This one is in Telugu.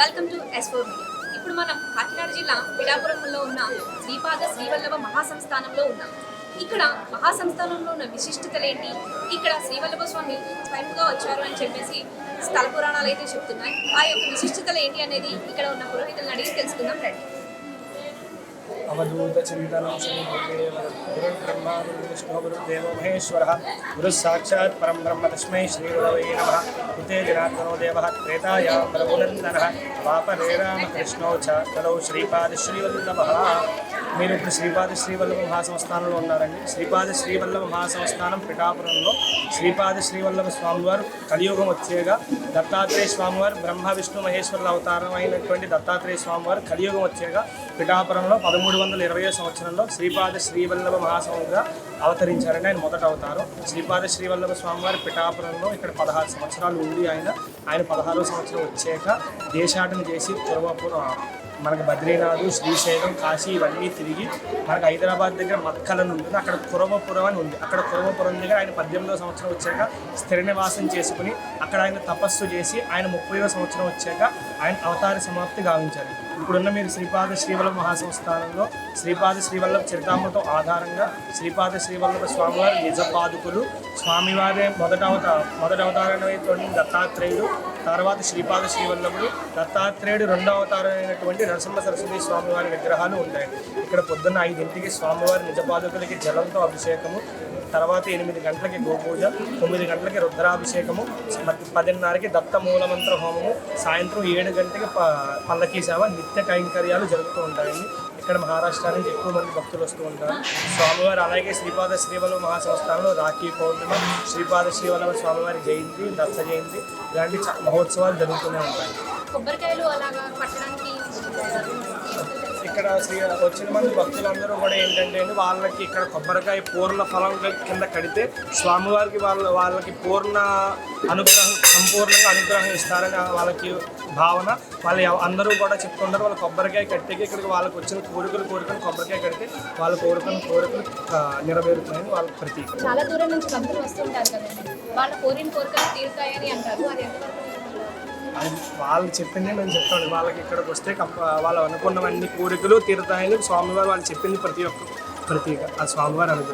Welcome to S4 media. ఇప్పుడు మనం కాకినాడ జిల్లా పిఠాపురంలో ఉన్న శ్రీపాద శ్రీవల్లభ మహాసంస్థానంలో ఉన్నాం. ఇక్కడ మహాసంస్థానంలో ఉన్న విశిష్టతలు ఏంటి, ఇక్కడ శ్రీవల్లభ స్వామి స్వయంగా వచ్చారు అని చెప్పేసి స్థల పురాణాలు అయితే చెప్తున్నాయి. ఆ యొక్క విశిష్టతలు ఏంటి అనేది ఇక్కడ ఉన్న పురోహితులను అడిగి తెలుసుకుందాం రండి. అవధూత చింతనం శ్రీ గురు బ్రహ్మ గురు విష్ణు గురు దేవో మహేశ్వర గురు సాక్షాత్ పరం బ్రహ్మ తస్మై శ్రీ గురవే నమః. కృతే జనార్దనో దేవః త్రేతాయాం రఘునందనః ద్వాపరే రామకృష్ణో చ కలౌ శ్రీపాద శ్రీవల్లభః. మీరు ఇప్పుడు శ్రీపాద శ్రీవల్లభ మహాసంస్థానంలో ఉన్నారండి. శ్రీపాద శ్రీవల్లభ మహాసంస్థానం పిఠాపురంలో శ్రీపాద శ్రీవల్లభ స్వామివారు కలియుగం వచ్చేగా దత్తాత్రేయ స్వామివారు బ్రహ్మ విష్ణు మహేశ్వరుల అవతారం అయినటువంటి దత్తాత్రేయ స్వామివారు కలియుగం వచ్చేగా పిఠాపురంలో 1320 సంవత్సరంలో శ్రీపాద శ్రీవల్లభ మహాస్వామిగా అవతరించారండి. ఆయన మొదట అవతారం శ్రీపాద శ్రీవల్లభ స్వామివారి పిఠాపురంలో ఇక్కడ 16 సంవత్సరాలు ఉండి ఆయన 16వ సంవత్సరం వచ్చాక దేశాటన చేసి పూర్వపురం మనకు బద్రీనాథ్, శ్రీశైలం, కాశీ ఇవన్నీ తిరిగి మనకు హైదరాబాద్ దగ్గర మత్కలని ఉంటుంది, అక్కడ కురవపురం అని ఉంది. అక్కడ కురవపురం దగ్గర ఆయన 18వ సంవత్సరం వచ్చాక స్థిర నివాసం చేసుకుని అక్కడ ఆయన తపస్సు చేసి ఆయన 30వ సంవత్సరం వచ్చాక ఆయన అవతార సమాప్తి గావించారు. ఇప్పుడున్న మీరు శ్రీపాద శ్రీవల్లభ మహాసంస్థానంలో శ్రీపాద శ్రీవల్లభ చరితామృతం ఆధారంగా శ్రీపాద శ్రీవల్లభ స్వామివారి నిజపాదుకులు, స్వామివారి మొదటి అవతారమైనటువంటి దత్తాత్రేయుడు, తర్వాత శ్రీపాద శ్రీవల్లభుడు, దత్తాత్రేయుడు రెండవ అవతారమైనటువంటి నరసింహ సరస్వతి స్వామివారి విగ్రహాలు ఉంటాయి. ఇక్కడ పొద్దున్న 5 స్వామివారి నిజపాదుకులకి జలంతో అభిషేకము, తర్వాత 8 గంటలకి గోపూజ, 9 గంటలకి రుద్రాభిషేకము, 10:30కి దత్త మూలమంత్ర హోమము, సాయంత్రం 7 గంటలకి పల్లకీ సేవ, నిత్య కైంకర్యాలు జరుగుతూ ఉంటాయండి. ఇక్కడ మహారాష్ట్ర నుంచి ఎక్కువ మంది భక్తులు వస్తూ ఉంటారు. స్వామివారు అలాగే శ్రీపాద శ్రీవల్లభ మహాసంస్థానంలో రాఖీ పౌర్ణిమ, శ్రీపాద శ్రీవల్లభ స్వామివారి జయంతి, దత్త జయంతి ఇలాంటి మహోత్సవాలు జరుగుతూనే ఉంటాయి. కొబ్బరికాయలు అలాగా పట్టడానికి ఇక్కడ వచ్చిన మంది భక్తులందరూ కూడా ఏంటంటే వాళ్ళకి ఇక్కడ కొబ్బరికాయ పూర్ణ ఫలం కింద కడితే స్వామివారికి వాళ్ళకి పూర్ణ అనుగ్రహం, సంపూర్ణంగా అనుగ్రహం ఇస్తారని వాళ్ళకి భావన. వాళ్ళు అందరూ కూడా చెప్తుంటారు వాళ్ళ కొబ్బరికాయ కట్టికి ఇక్కడికి వాళ్ళకి వచ్చిన కోరికలు కొబ్బరికాయ కడితే వాళ్ళ కోరికలు నెరవేరుతాయని వాళ్ళకి ప్రతీక. చాలా దూరం నుంచి భక్తులు వస్తుంటారు కదండి, వాళ్ళ కోరికలు తీరుతాయని అంటారు. అది అది వాళ్ళు చెప్పిందే మేము చెప్తాను. వాళ్ళకి ఇక్కడికి వస్తే వాళ్ళు అనుకున్నవన్నీ కోరికలు తీరుతాయని స్వామివారు వాళ్ళు చెప్పింది ప్రతి ఒక్క ప్రతీక ఆ స్వామివారి అనుగ్రహం.